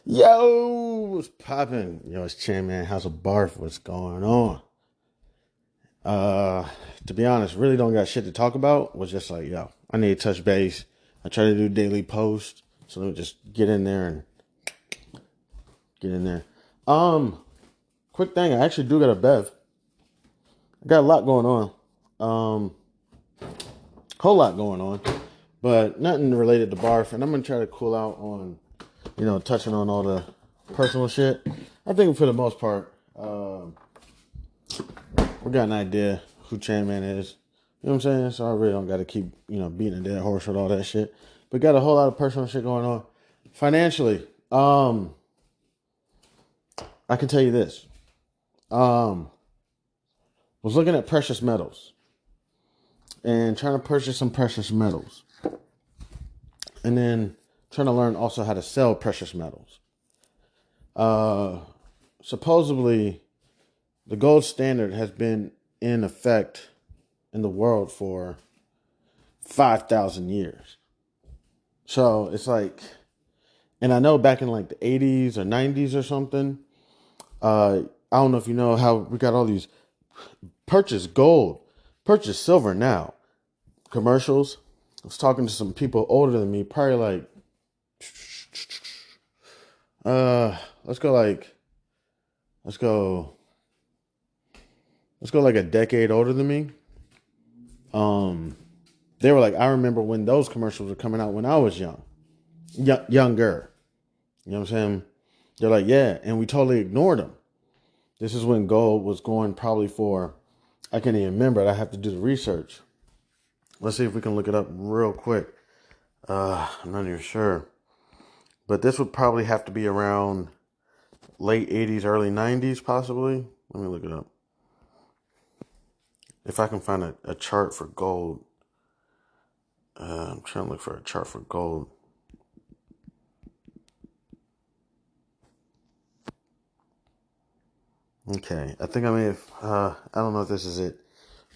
Yo, what's poppin'? Yo, it's Chan Man. How's a barf? What's going on? Uh, to be honest, really don't got shit to talk about. Was just like, yo, I need to touch base. I try to do daily posts, so let me just get in there and get in there. Um, Quick thing, I actually do got a bev. I got a lot going on. Um, Whole lot going on, but nothing related to barf. And I'm gonna try to cool out on, touching on all the personal shit. I think for the most part, we got an idea who Chan Man is. You know what I'm saying? So I really don't got to keep, beating a dead horse with all that shit. But got a whole lot of personal shit going on. Financially, I can tell you this. Was looking at precious metals and trying to purchase some precious metals. And then trying to learn also how to sell precious metals. Supposedly, the gold standard has been in effect in the world for 5,000 years. So it's like, and I know back in like the 80s or 90s or something, I don't know if you know how we got all these purchase gold, purchase silver now commercials. I was talking to some people older than me, probably like, let's go like, let's go, let's go like a decade older than me. They were like, I remember when those commercials were coming out when I was younger. You know what I'm saying? They're like, yeah, and we totally ignored them. This is when gold was going probably for, I can't even remember. I have to do the research. Let's see if we can look it up real quick. I'm not even sure. But this would probably have to be around late 80s, early 90s, possibly. Let me look it up. If I can find a chart for gold. I'm trying to look for a chart for gold. Okay, I think I may have, I don't know if this is it.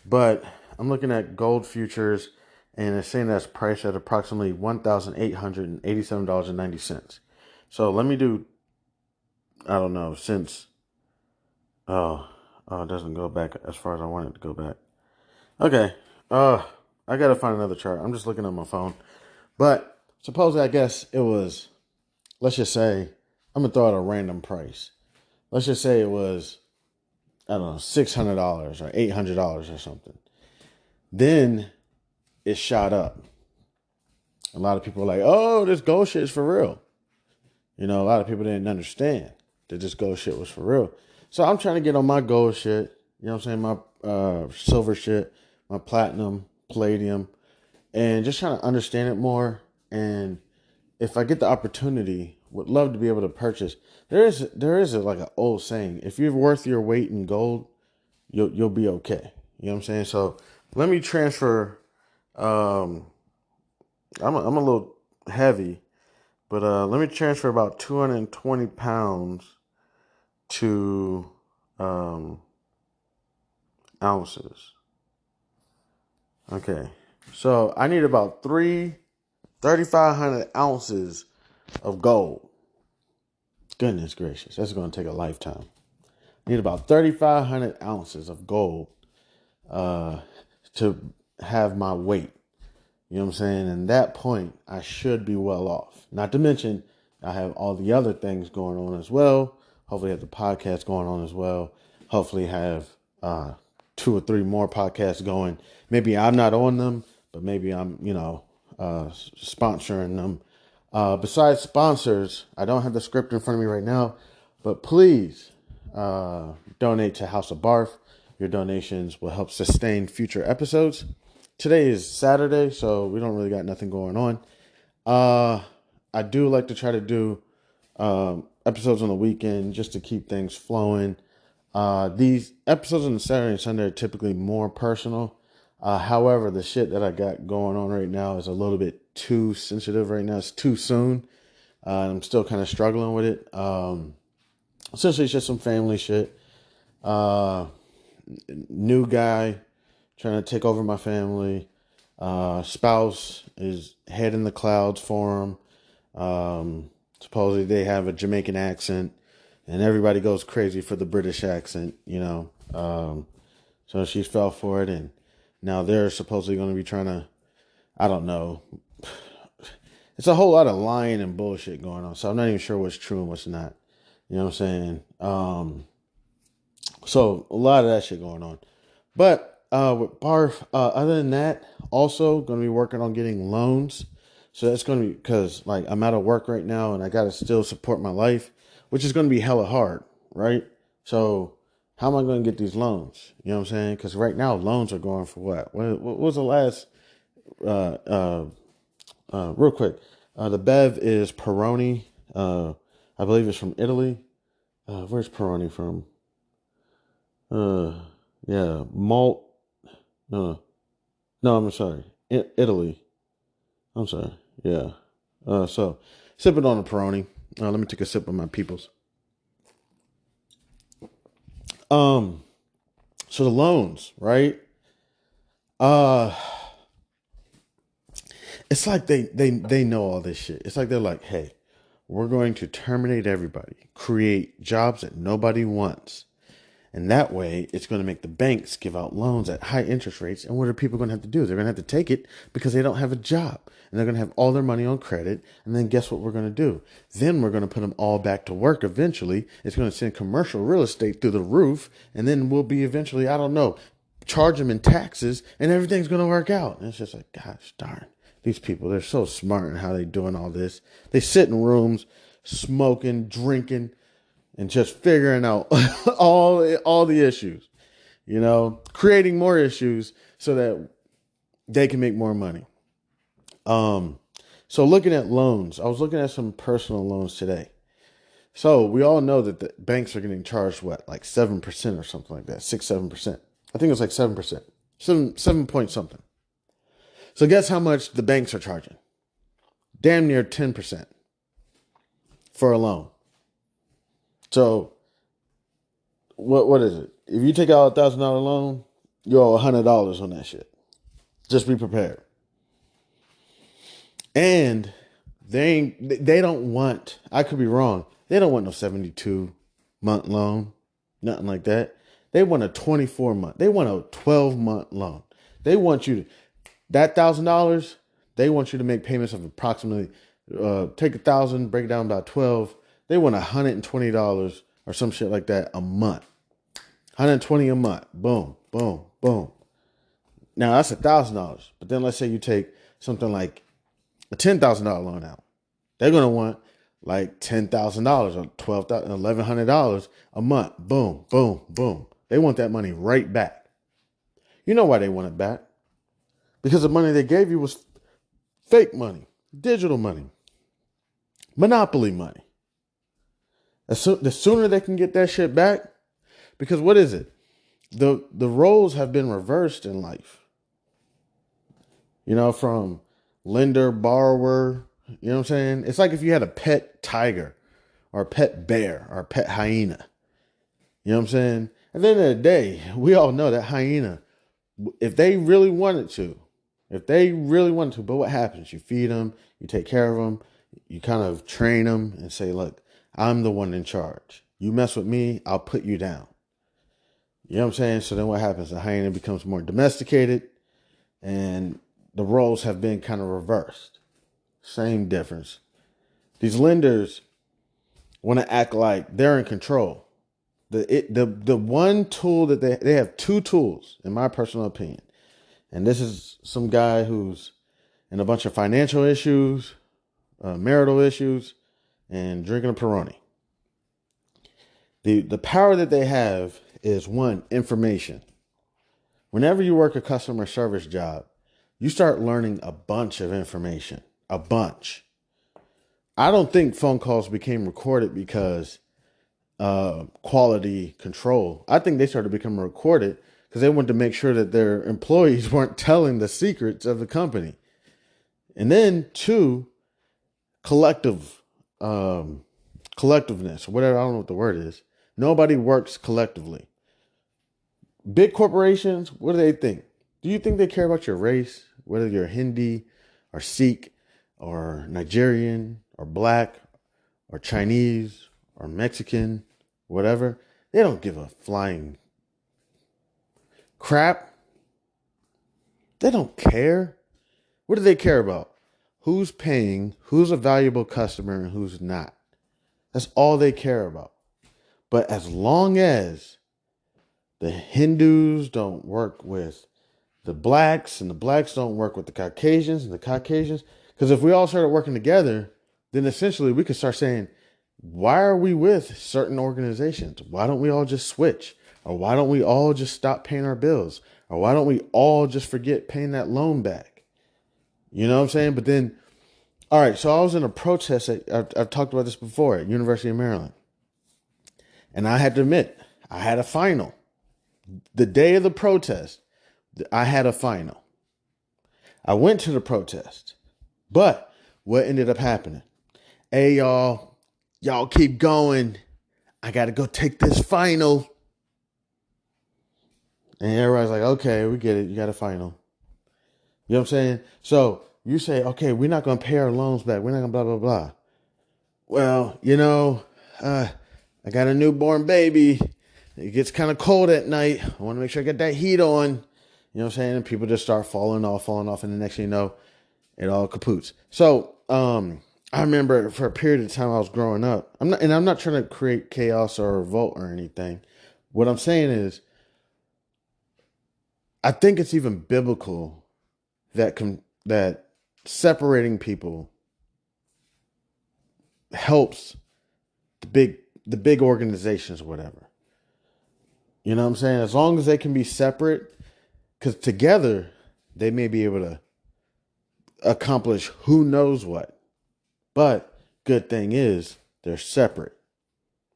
But I'm looking at gold futures, and it's saying that's priced at approximately $1,887.90. So let me do, I don't know, since, oh, it doesn't go back as far as I want it to go back. Okay, I gotta find another chart. I'm just looking at my phone. But supposedly, I guess it was, let's just say, I'm gonna throw out a random price. Let's just say it was, I don't know, $600 or $800 or something. Then it shot up. A lot of people are like, oh, this gold shit is for real. A lot of people didn't understand that this gold shit was for real. So I'm trying to get on my gold shit. You know what I'm saying? My silver shit, my platinum, palladium, and just trying to understand it more. And if I get the opportunity, would love to be able to purchase. There is like an old saying: if you're worth your weight in gold, you'll be okay. You know what I'm saying? So let me transfer. Um, I'm a little heavy, but let me transfer about 220 pounds to um, ounces. Okay, so I need about 3,500 ounces of gold. Goodness gracious, that's going to take a lifetime. I need about 3,500 ounces of gold to have my weight. You know what I'm saying? And that point, I should be well off. Not to mention, I have all the other things going on as well. Hopefully, have the podcast going on as well. Hopefully, have 2 or 3 more podcasts going. Maybe I'm not on them, but maybe I'm, sponsoring them. Besides sponsors, I don't have the script in front of me right now, but please donate to House of Barf. Your donations will help sustain future episodes. Today is Saturday, so we don't really got nothing going on. I do like to try to do episodes on the weekend just to keep things flowing. These episodes on the Saturday and Sunday are typically more personal. However, the shit that I got going on right now is a little bit too sensitive right now. It's too soon. I'm still kind of struggling with it. Essentially, it's just some family shit. New guy trying to take over my family. Spouse is head in the clouds for him. Supposedly they have a Jamaican accent, and everybody goes crazy for the British accent, so she fell for it, and now they're supposedly going to be trying to, I don't know. It's a whole lot of lying and bullshit going on, so I'm not even sure what's true and what's not. You know what I'm saying? So a lot of that shit going on. But with Barf, other than that, also going to be working on getting loans. So that's going to be because like I'm out of work right now and I got to still support my life, which is going to be hella hard, right? So how am I going to get these loans? You know what I'm saying? Because right now loans are going for what? What was the last? Uh, uh, Real quick, the Bev is Peroni. I believe it's from Italy. Where's Peroni from? Uh, yeah, malt. No, no, I'm sorry. Italy. I'm sorry. Yeah. So sipping on a Peroni. Let me take a sip of my peoples. Um, so the loans, right? Uh, it's like they know all this shit. It's like they're like, hey, we're going to terminate everybody, create jobs that nobody wants. And that way, it's going to make the banks give out loans at high interest rates. And what are people going to have to do? They're going to have to take it because they don't have a job. And they're going to have all their money on credit. And then guess what we're going to do? Then we're going to put them all back to work eventually. It's going to send commercial real estate through the roof. And then we'll be eventually, I don't know, charge them in taxes and everything's going to work out. And it's just like, gosh darn. These people, they're so smart in how they're doing all this. They sit in rooms, smoking, drinking, and just figuring out all the issues, creating more issues so that they can make more money. So looking at loans, I was looking at some personal loans today. So we all know that the banks are getting charged what, like 7% or something like that, 6-7%. I think it was like 7%, 7 point something. So guess how much the banks are charging? Damn near 10% for a loan. So what is it? If you take out $1,000 loan, you owe $100 on that shit. Just be prepared. And they don't want, I could be wrong, they don't want no 72-month loan, nothing like that. They want a 24-month. They want a 12-month loan. They want you to, that $1,000, they want you to make payments of approximately, take 1,000, break it down by 12. They want $120 or some shit like that a month. 120 a month. Boom, boom, boom. Now that's $1,000. But then let's say you take something like a $10,000 loan out. They're gonna want like $10,000 or $1,100 a month. Boom, boom, boom. They want that money right back. You know why they want it back? Because the money they gave you was fake money, digital money, monopoly money. The sooner they can get that shit back, because what is it? The roles have been reversed in life. From lender, borrower, you know what I'm saying? It's like if you had a pet tiger or a pet bear or a pet hyena. You know what I'm saying? At the end of the day, we all know that hyena, if they really wanted to, but what happens? You feed them, you take care of them, you kind of train them and say, look, I'm the one in charge. You mess with me, I'll put you down. You know what I'm saying? So then what happens? The hyena becomes more domesticated and the roles have been kind of reversed. Same difference. These lenders want to act like they're in control. The one tool that they have two tools, in my personal opinion. And this is some guy who's in a bunch of financial issues, marital issues, and drinking a Peroni. The power that they have is one, information. Whenever you work a customer service job, you start learning a bunch of information. A bunch. I don't think phone calls became recorded because quality control. I think they started becoming recorded because they wanted to make sure that their employees weren't telling the secrets of the company. And then two, collective, collectiveness, whatever, I don't know what the word is. Nobody works collectively. Big corporations, what do they think? Do you think they care about your race, whether you're Hindi or Sikh or Nigerian or black or Chinese or Mexican, whatever, they don't give a flying crap. They don't care. What do they care about? Who's paying, who's a valuable customer, and who's not. That's all they care about. But as long as the Hindus don't work with the blacks and the blacks don't work with the Caucasians and the Caucasians, because if we all started working together, then essentially we could start saying, why are we with certain organizations? Why don't we all just switch? Or why don't we all just stop paying our bills? Or why don't we all just forget paying that loan back? You know what I'm saying? But then, all right, so I was in a protest. I've talked about this before at University of Maryland. And I had to admit, I had a final. The day of the protest, I had a final. I went to the protest. But what ended up happening? Hey, y'all keep going. I got to go take this final. And everybody's like, okay, we get it. You got a final. You know what I'm saying? So you say, okay, we're not going to pay our loans back. We're not going to blah, blah, blah. Well, I got a newborn baby. It gets kind of cold at night. I want to make sure I get that heat on. You know what I'm saying? And people just start falling off. And the next thing you know, it all kapoots. So, I remember for a period of time I was growing up. I'm not trying to create chaos or revolt or anything. What I'm saying is, I think it's even biblical that separating people helps the big organizations or whatever. You know what I'm saying? As long as they can be separate, because together they may be able to accomplish who knows what. But good thing is they're separate.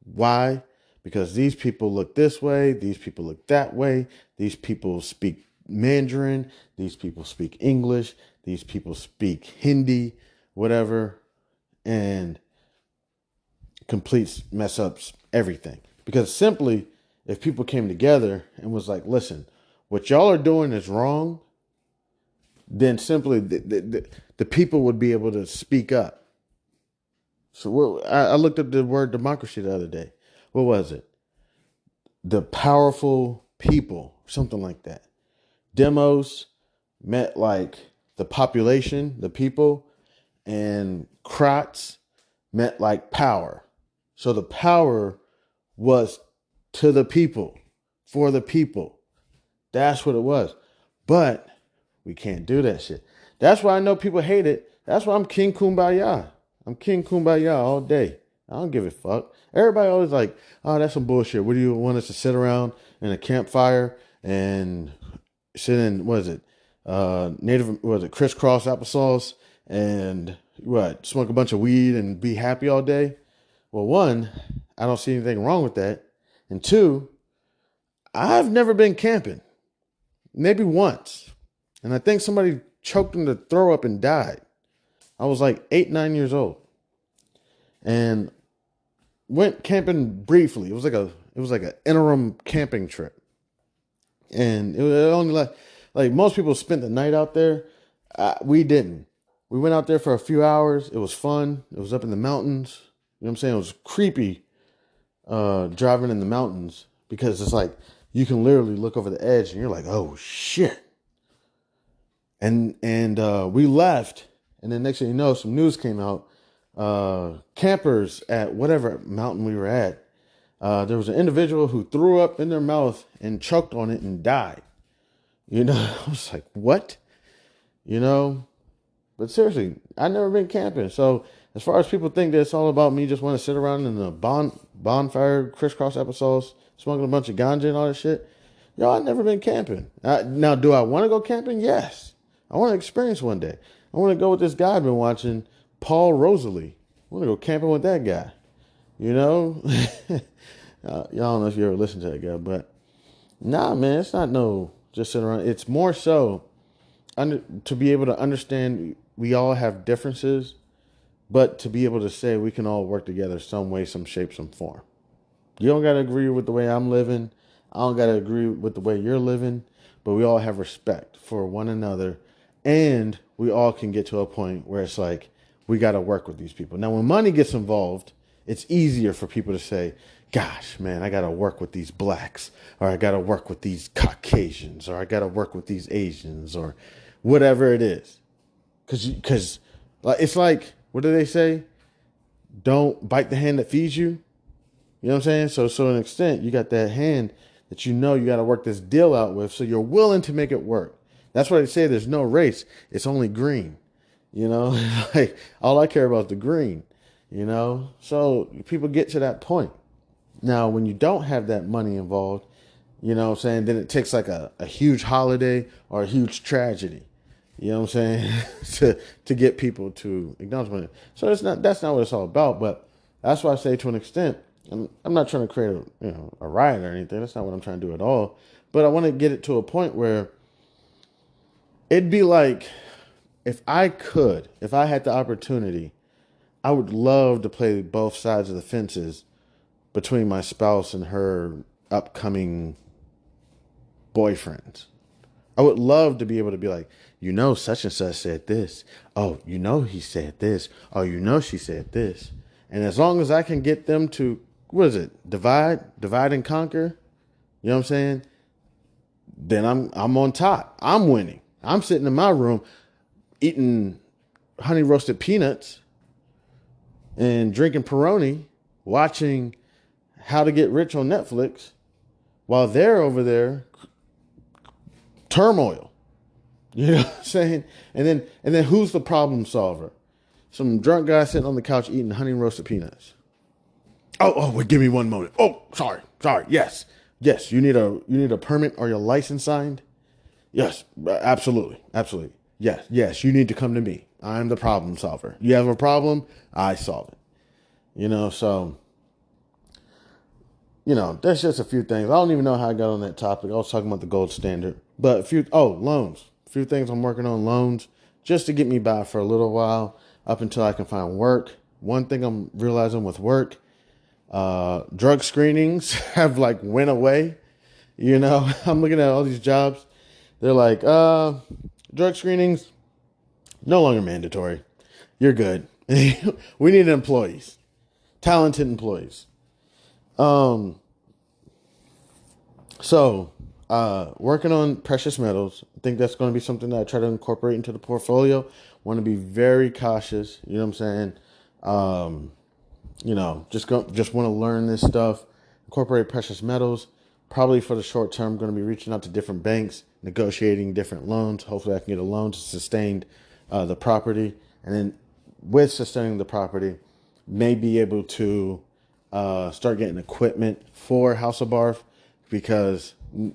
Why? Because these people look this way, these people look that way, these people speak Mandarin, these people speak English, these people speak Hindi, whatever, and completes mess ups everything. Because simply, if people came together and was like, listen, what y'all are doing is wrong, then simply the people would be able to speak up. So I looked up the word democracy the other day. What was it? The powerful people, something like that. Demos meant like the population, the people, and krats meant like power. So the power was to the people, for the people. That's what it was. But we can't do that shit. That's why I know people hate it. That's why I'm King Kumbaya. I'm King Kumbaya all day. I don't give a fuck. Everybody always like, oh, that's some bullshit. What do you want us to sit around in a campfire and sit in, what is it? Crisscross applesauce and smoke a bunch of weed and be happy all day? Well, one, I don't see anything wrong with that. And two, I've never been camping. Maybe once. And I think somebody choked him to throw up and died. I was like 8, 9 years old. And went camping briefly. It was like an interim camping trip. And it was only like most people spent the night out there. We didn't. We went out there for a few hours. It was fun. It was up in the mountains. You know what I'm saying? It was creepy driving in the mountains because it's like you can literally look over the edge and you're like, oh shit. And we left, and then next thing you know, some news came out. Campers at whatever mountain we were at, there was an individual who threw up in their mouth and choked on it and died. You know, I was like, what? You know, but seriously, I've never been camping. So as far as people think that it's all about me just want to sit around in a bonfire, crisscross applesauce, smoking a bunch of ganja and all that shit, I've never been camping. Now, do I want to go camping? Yes. I want to experience one day. I want to go with this guy I've been watching, Paul Rosalie. I want to go camping with that guy. You know? Y'all don't know if you ever listen to that guy, but nah, man, it's not no just sitting around. It's more so to be able to understand we all have differences, but to be able to say we can all work together some way, some shape, some form. You don't got to agree with the way I'm living. I don't got to agree with the way you're living, but we all have respect for one another. And we all can get to a point where it's like, we got to work with these people. Now, when money gets involved, It's easier for people to say, gosh, man, I got to work with these blacks, or I got to work with these Caucasians, or I got to work with these Asians, or whatever it is. Because it's like, what do they say? Don't bite the hand that feeds you. You know what I'm saying? So to an extent, you got that hand that you got to work this deal out with, so you're willing to make it work. That's why they say there's no race. It's only green. You know, like all I care about is the green. You know, so people get to that point. Now, when you don't have that money involved, you know what I'm saying, then it takes like a huge holiday or a huge tragedy. You know what I'm saying? to get people to acknowledge money. So that's not what it's all about. But that's why I say, to an extent, I'm not trying to create a riot or anything. That's not what I'm trying to do at all. But I want to get it to a point where it'd be like, if I had the opportunity, I would love to play both sides of the fences between my spouse and her upcoming boyfriends. I would love to be able to be like, such and such said this. Oh, he said this. Oh, she said this. And as long as I can get them to, what is it? Divide and conquer. You know what I'm saying? Then I'm on top. I'm winning. I'm sitting in my room eating honey roasted peanuts and drinking Peroni, watching How to Get Rich on Netflix, while they're over there turmoil. You know what I'm saying? And then who's the problem solver? Some drunk guy sitting on the couch eating honey roasted peanuts. Oh, wait, give me one moment. Oh, sorry. Yes. You need a permit or your license signed? Yes, absolutely. Yes, you need to come to me. I'm the problem solver. You have a problem, I solve it. So there's just a few things. I don't even know how I got on that topic. I was talking about the gold standard. But loans. A few things I'm working on, loans, just to get me by for a little while up until I can find work. One thing I'm realizing with work, drug screenings have went away. I'm looking at all these jobs. They're like, drug screenings, no longer mandatory. You're good. We need employees, talented employees. So, working on precious metals. I think that's going to be something that I try to incorporate into the portfolio. Want to be very cautious. You know what I'm saying? Just want to learn this stuff. Incorporate precious metals. Probably for the short term, going to be reaching out to different banks, negotiating different loans. Hopefully I can get a loan to sustain the property. And then with sustaining the property, may be able to start getting equipment for House of Barf, because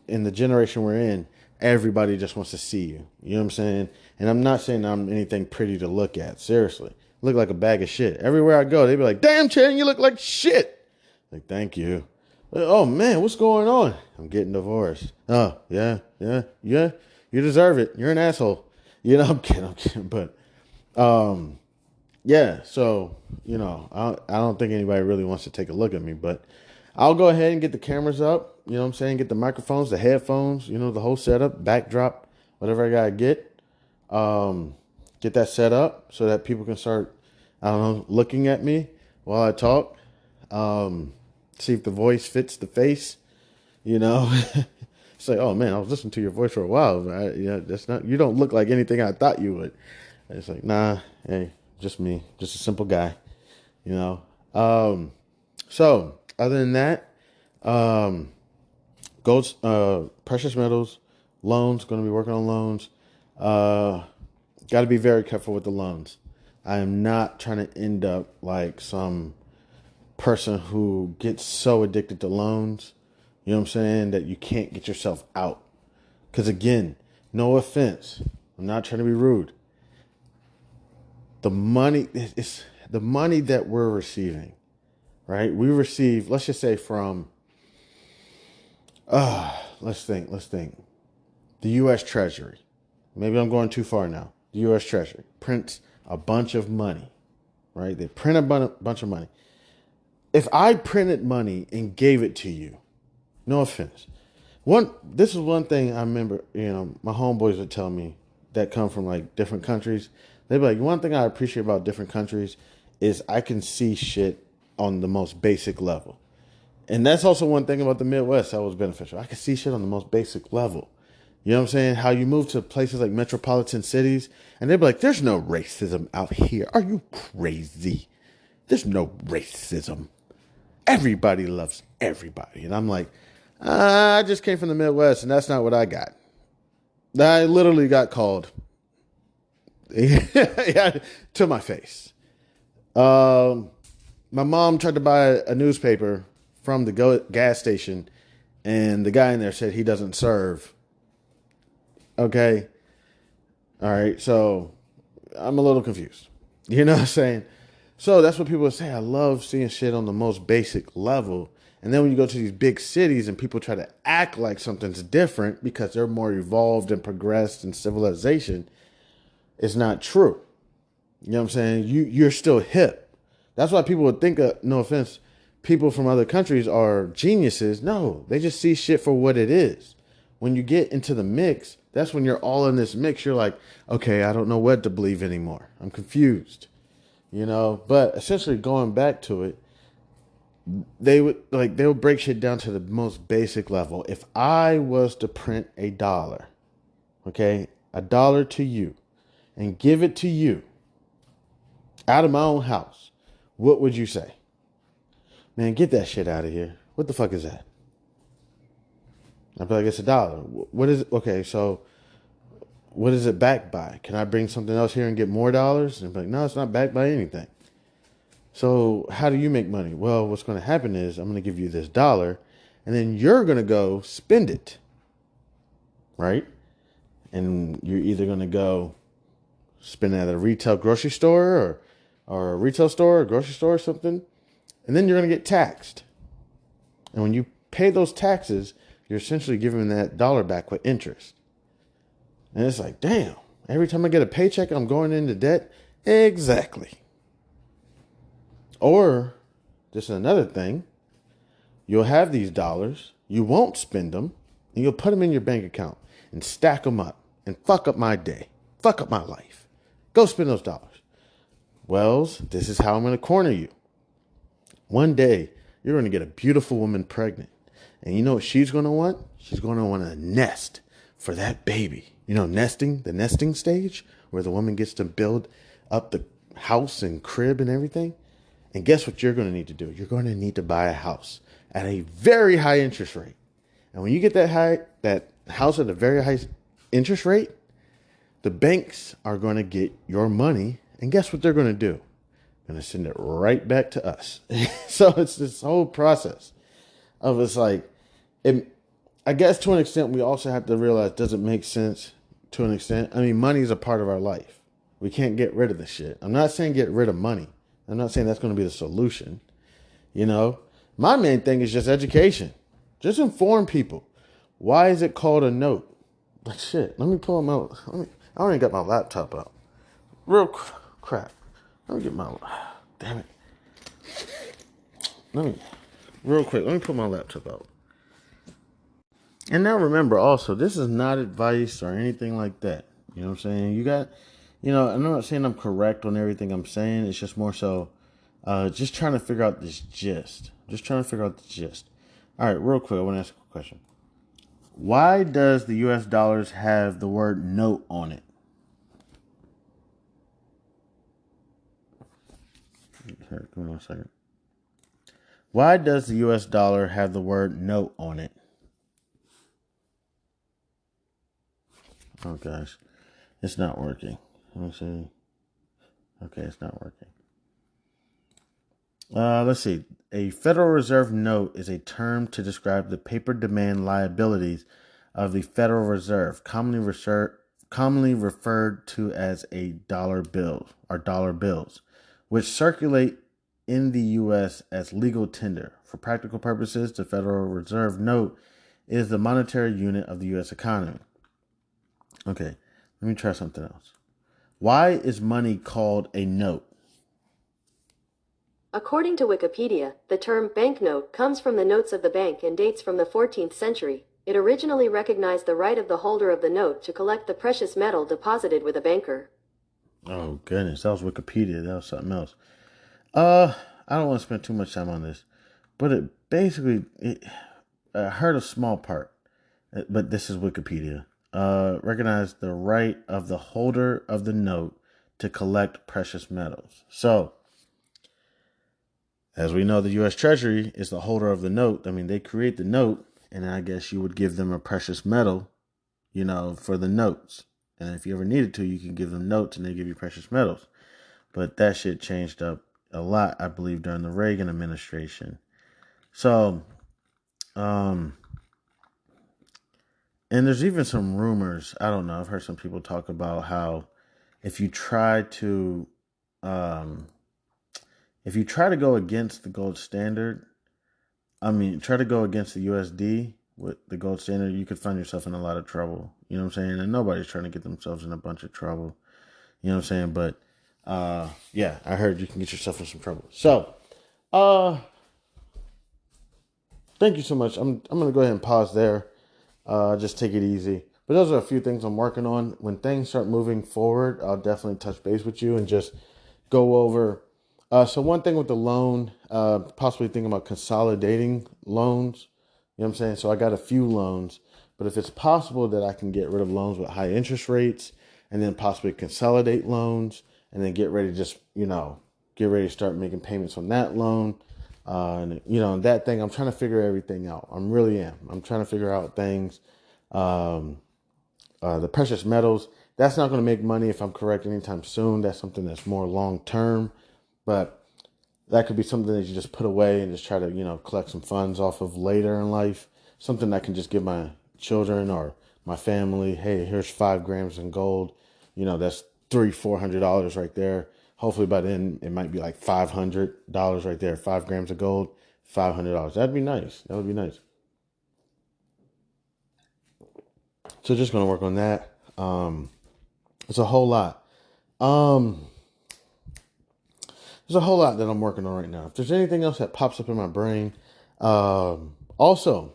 in the generation we're in, everybody just wants to see you. You know what I'm saying? And I'm not saying I'm anything pretty to look at. Seriously. I look like a bag of shit. Everywhere I go, they be like, damn, Chan, you look like shit. Like, thank you. Oh, man, what's going on? I'm getting divorced. Oh, yeah. You deserve it. You're an asshole. I'm kidding. But, yeah, so, I don't think anybody really wants to take a look at me, but I'll go ahead and get the cameras up, you know what I'm saying? Get the microphones, the headphones, the whole setup, backdrop, whatever I got to get. Get that set up so that people can start, looking at me while I talk. See if the voice fits the face, It's like, oh man, I was listening to your voice for a while. But you don't look like anything I thought you would. And it's like, nah, hey, just me, just a simple guy, So other than that, gold, precious metals, loans, going to be working on loans. Got to be very careful with the loans. I am not trying to end up like some person who gets so addicted to loans, you know what I'm saying, that you can't get yourself out. Because again, no offense, I'm not trying to be rude. The money that we're receiving, right? We receive, let's just say from, let's think. The U.S. Treasury. Maybe I'm going too far now. The U.S. Treasury prints a bunch of money, right? They print a bunch of money. If I printed money and gave it to you, no offense. This is one thing I remember, my homeboys would tell me that come from different countries. They'd be like, one thing I appreciate about different countries is I can see shit on the most basic level. And that's also one thing about the Midwest that was beneficial. I could see shit on the most basic level. You know what I'm saying? How you move to places like metropolitan cities and they'd be like, there's no racism out here. Are you crazy? There's no racism. Everybody loves everybody. And I'm like, I just came from the Midwest and that's not what I got. I literally got called yeah, to my face. My mom tried to buy a newspaper from the gas station, and the guy in there said he doesn't serve. Okay. All right. So I'm a little confused. You know what I'm saying? So that's what people say. I love seeing shit on the most basic level. And then when you go to these big cities and people try to act like something's different because they're more evolved and progressed in civilization, it's not true. You know what I'm saying? You're still hip. That's why people would think, no offense, people from other countries are geniuses. No, they just see shit for what it is. When you get into the mix, that's when you're all in this mix. You're like, okay, I don't know what to believe anymore. I'm confused. You know, but essentially going back to it, they would break shit down to the most basic level. If I was to print $1, okay, $1 to you, and give it to you out of my own house, what would you say? Man, get that shit out of here. What the fuck is that? I'd be like, it's $1. What is it? Okay, so what is it backed by? Can I bring something else here and get more dollars? And be like, no, it's not backed by anything. So how do you make money? Well, what's going to happen is I'm going to give you this $1, and then you're going to go spend it, right? And you're either going to go spend it at a retail grocery store or a retail store or grocery store or something, and then you're going to get taxed. And when you pay those taxes, you're essentially giving that $1 back with interest. And it's like, damn, every time I get a paycheck, I'm going into debt. Exactly. Or, just another thing, you'll have these dollars, you won't spend them, and you'll put them in your bank account and stack them up and fuck up my day, fuck up my life. Go spend those dollars. Wells, this is how I'm going to corner you. One day, you're going to get a beautiful woman pregnant. And you know what she's going to want? She's going to want a nest for that baby. You know, nesting, the nesting stage, where the woman gets to build up the house and crib and everything. And guess what you're going to need to do? You're going to need to buy a house at a very high interest rate. And when you get that house at a very high interest rate, the banks are going to get your money. And guess what they're going to do? They're going to send it right back to us. So it's this whole process of it's like, I guess to an extent, we also have to realize, does it make sense to an extent? I mean, money is a part of our life. We can't get rid of this shit. I'm not saying get rid of money. I'm not saying that's going to be the solution. You know, my main thing is just education. Just inform people. Why is it called a note? Like shit. Let me pull them out. I already got my laptop out. Real crap. Let me get my. Damn it. Real quick. Let me put my laptop out. And now remember also, this is not advice or anything like that. You know what I'm saying? I'm not saying I'm correct on everything I'm saying. It's just more so just trying to figure out this gist. Just trying to figure out the gist. All right, real quick, I want to ask a question. Why does the US dollars have the word note on it? Here, give me 1 second. Why does the US dollar have the word note on it? Oh, gosh. It's not working. Let me see. Okay, it's not working. Let's see. A Federal Reserve note is a term to describe the paper demand liabilities of the Federal Reserve, commonly referred to as a dollar bill or dollar bills, which circulate in the U.S. as legal tender. For practical purposes, the Federal Reserve note is the monetary unit of the U.S. economy. Okay, let me try something else. Why is money called a note? According to Wikipedia, the term banknote comes from the notes of the bank and dates from the 14th century. It originally recognized the right of the holder of the note to collect the precious metal deposited with a banker. Oh, goodness. That was Wikipedia. That was something else. I don't want to spend too much time on this, but I heard a small part, but this is Wikipedia. Recognize the right of the holder of the note to collect precious metals. So, as we know, the U.S. Treasury is the holder of the note. I mean, they create the note, and I guess you would give them a precious metal, for the notes. And if you ever needed to, you can give them notes and they give you precious metals. But that shit changed up a lot, I believe, during the Reagan administration. So, um, and there's even some rumors. I don't know. I've heard some people talk about how if you try to, um, if you try to go against the gold standard, try to go against the USD with the gold standard, you could find yourself in a lot of trouble. You know what I'm saying? And nobody's trying to get themselves in a bunch of trouble. You know what I'm saying? But yeah, I heard you can get yourself in some trouble. So, uh, thank you so much. I'm gonna go ahead and pause there. Just take it easy. But those are a few things I'm working on. When things start moving forward, I'll definitely touch base with you and just go over. So one thing with the loan, possibly thinking about consolidating loans. You know what I'm saying? So I got a few loans, but if it's possible that I can get rid of loans with high interest rates and then possibly consolidate loans and then get ready to just, get ready to start making payments on that loan. And that thing, I'm trying to figure everything out. I really am. I'm trying to figure out things. The precious metals, that's not going to make money if I'm correct anytime soon. That's something that's more long term, but that could be something that you just put away and just try to, collect some funds off of later in life. Something I can just give my children or my family. Hey, here's 5 grams in gold. That's $300-400 right there. Hopefully by then it might be like $500 right there. 5 grams of gold, $500. That'd be nice. That would be nice. So just gonna work on that. It's a whole lot. Um, there's a whole lot that I'm working on right now. If there's anything else that pops up in my brain, also,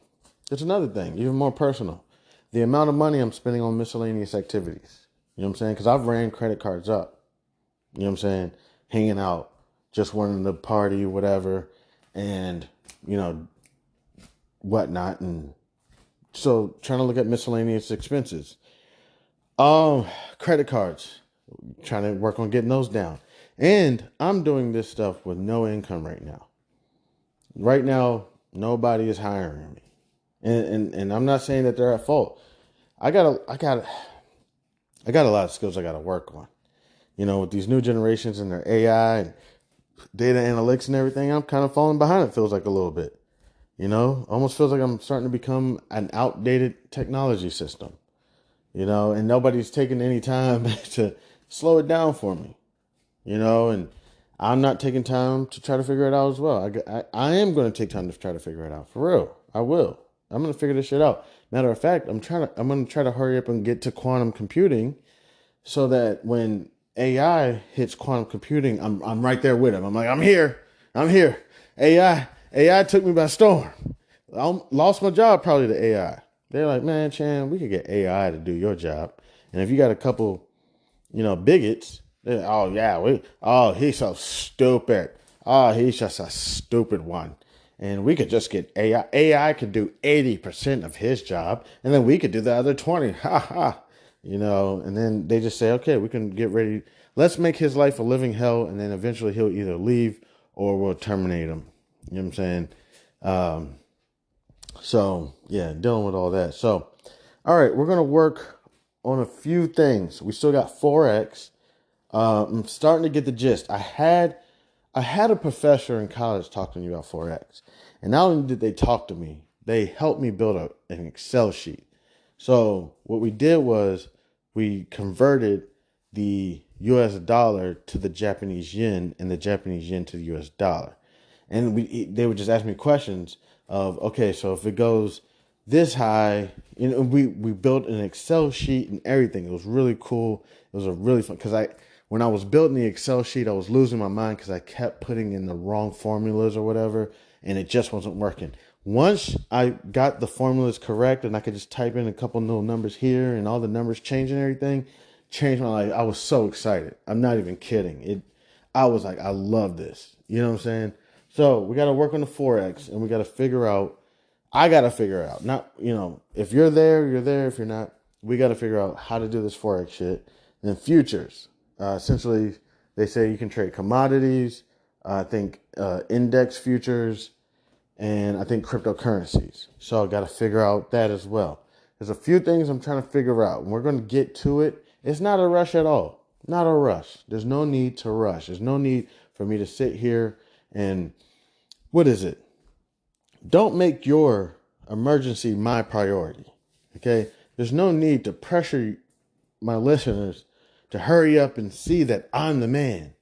there's another thing, even more personal. The amount of money I'm spending on miscellaneous activities. You know what I'm saying? Because I've ran credit cards up. You know what I'm saying? Hanging out, just wanting to party, whatever, and, whatnot. And so trying to look at miscellaneous expenses. Credit cards, trying to work on getting those down. And I'm doing this stuff with no income right now. Right now, nobody is hiring me. And I'm not saying that they're at fault. I got a lot of skills I gotta work on. With these new generations and their AI and data analytics and everything, I'm kind of falling behind, it feels like a little bit. Almost feels like I'm starting to become an outdated technology system. And nobody's taking any time to slow it down for me, and I'm not taking time to try to figure it out as well. I am going to take time to try to figure it out for real. I will. I'm going to figure this shit out. Matter of fact, I'm going to try to hurry up and get to quantum computing so that when AI hits quantum computing, I'm right there with him. I'm like, I'm here. AI took me by storm. I lost my job probably to AI. They're like, man, Chan, we could get AI to do your job. And if you got a couple, bigots, oh yeah, he's so stupid. Oh, he's just a stupid one. And we could just get AI. AI could do 80% of his job, and then we could do the other 20. Ha ha. And then they just say, okay, we can get ready. Let's make his life a living hell, and then eventually he'll either leave or we'll terminate him. You know what I'm saying? So yeah, dealing with all that. So, all right, we're gonna work on a few things. We still got Forex. I'm starting to get the gist. I had a professor in college talk to me about Forex, and not only did they talk to me, they helped me build an Excel sheet. So what we did was we converted the U.S. dollar to the Japanese yen and the Japanese yen to the U.S. dollar. And they would just ask me questions of, okay, so if it goes this high, we built an Excel sheet and everything. It was really cool. It was a really fun, because when I was building the Excel sheet, I was losing my mind because I kept putting in the wrong formulas or whatever, and it just wasn't working. Once I got the formulas correct and I could just type in a couple little numbers here and all the numbers change and everything, changed my life. I was so excited. I'm not even kidding. I was like, I love this. You know what I'm saying? So we got to work on the Forex, and we got to figure out. I got to figure out. Not if you're there, you're there. If you're not, we got to figure out how to do this Forex shit. And then futures. Essentially, they say you can trade commodities. I think index futures, and I think cryptocurrencies. So I got to figure out that as well. There's a few things I'm trying to figure out. And we're going to get to it. It's not a rush at all. Not a rush. There's no need to rush. There's no need for me to sit here and what is it? Don't make your emergency my priority. Okay? There's no need to pressure my listeners to hurry up and see that I'm the man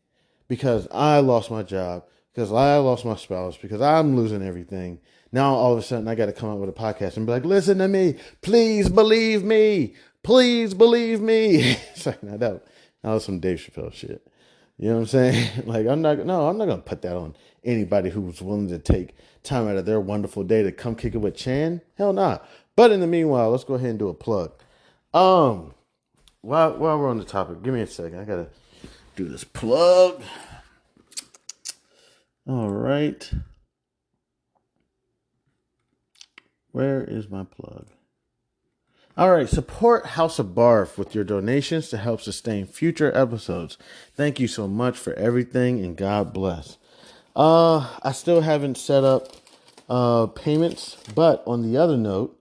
because I lost my job, because I lost my spouse, because I'm losing everything. Now all of a sudden I got to come up with a podcast and be like, listen to me, please believe me, please believe me. It's like, no, that was some Dave Chappelle shit. You know what I'm saying? Like, I'm not going to put that on anybody who's willing to take time out of their wonderful day to come kick it with Chan. Hell nah. But in the meanwhile, let's go ahead and do a plug. While we're on the topic, give me a second. I got to do this plug. All right. Where is my plug? All right. Support House of Barf with your donations to help sustain future episodes. Thank you so much for everything, and God bless. I still haven't set up payments, but on the other note,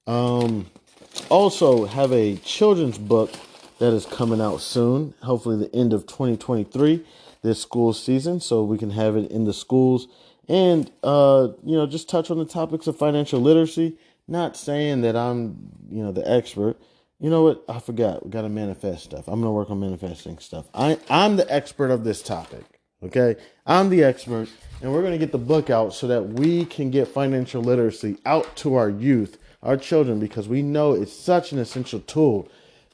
also have a children's book that is coming out soon, hopefully the end of 2023, this school season, so we can have it in the schools and, just touch on the topics of financial literacy. Not saying that I'm, the expert. You know what? I forgot. We got to manifest stuff. I'm going to work on manifesting stuff. I'm the expert of this topic. Okay. I'm the expert, and we're going to get the book out so that we can get financial literacy out to our youth, our children, because we know it's such an essential tool.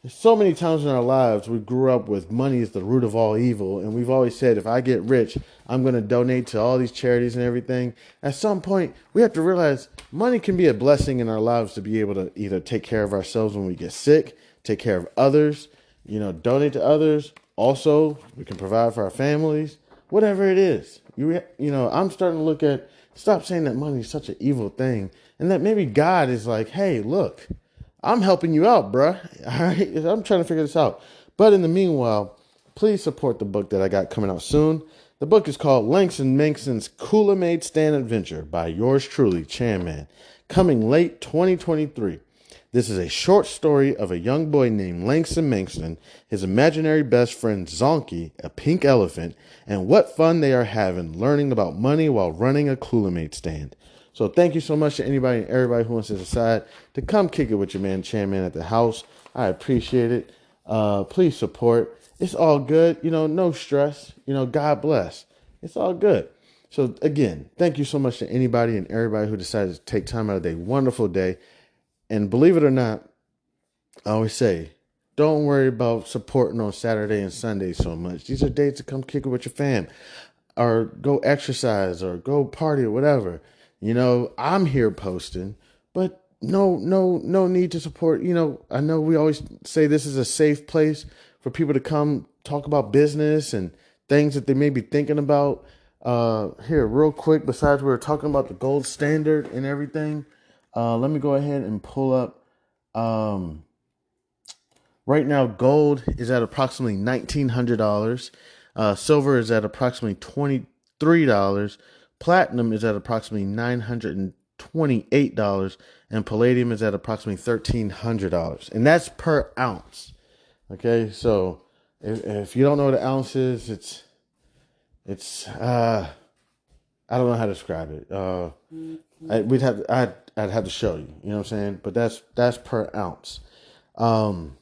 So many times in our lives, we grew up with money is the root of all evil. And we've always said, if I get rich, I'm going to donate to all these charities and everything. At some point, we have to realize money can be a blessing in our lives to be able to either take care of ourselves when we get sick, take care of others, donate to others. Also, we can provide for our families, whatever it is. I'm starting to look at, stop saying that money is such an evil thing. And that maybe God is like, hey, look, I'm helping you out, bruh. All right? I'm trying to figure this out. But in the meanwhile, please support the book that I got coming out soon. The book is called Langston Mankson's Cooler-Made Stand Adventure by yours truly, Chan Man, coming late 2023. This is a short story of a young boy named Langston Mankston, his imaginary best friend Zonky, a pink elephant, and what fun they are having learning about money while running a Cooler-Made stand. So thank you so much to anybody and everybody who wants to decide to come kick it with your man Chan Man at the house. I appreciate it. Please support. It's all good. No stress. God bless. It's all good. So again, thank you so much to anybody and everybody who decided to take time out of their wonderful day. And believe it or not, I always say, don't worry about supporting on Saturday and Sunday so much. These are days to come kick it with your fam or go exercise or go party or whatever. I'm here posting, but no need to support. I know we always say this is a safe place for people to come talk about business and things that they may be thinking about. Here, real quick, besides we were talking about the gold standard and everything, let me go ahead and pull up. Right now, gold is at approximately $1,900. Silver is at approximately $23. Platinum is at approximately $928. And palladium is at approximately $1,300. And that's per ounce. Okay, so if you don't know what an ounce is, it's I don't know how to describe it. I'd have to show you. You know what I'm saying? But that's per ounce. So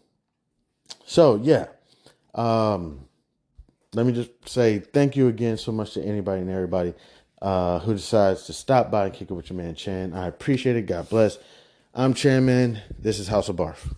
yeah, let me just say thank you again so much to anybody and everybody who decides to stop by and kick it with your man Chan. I appreciate it. God bless. I'm Chan Man. This is House of Barf.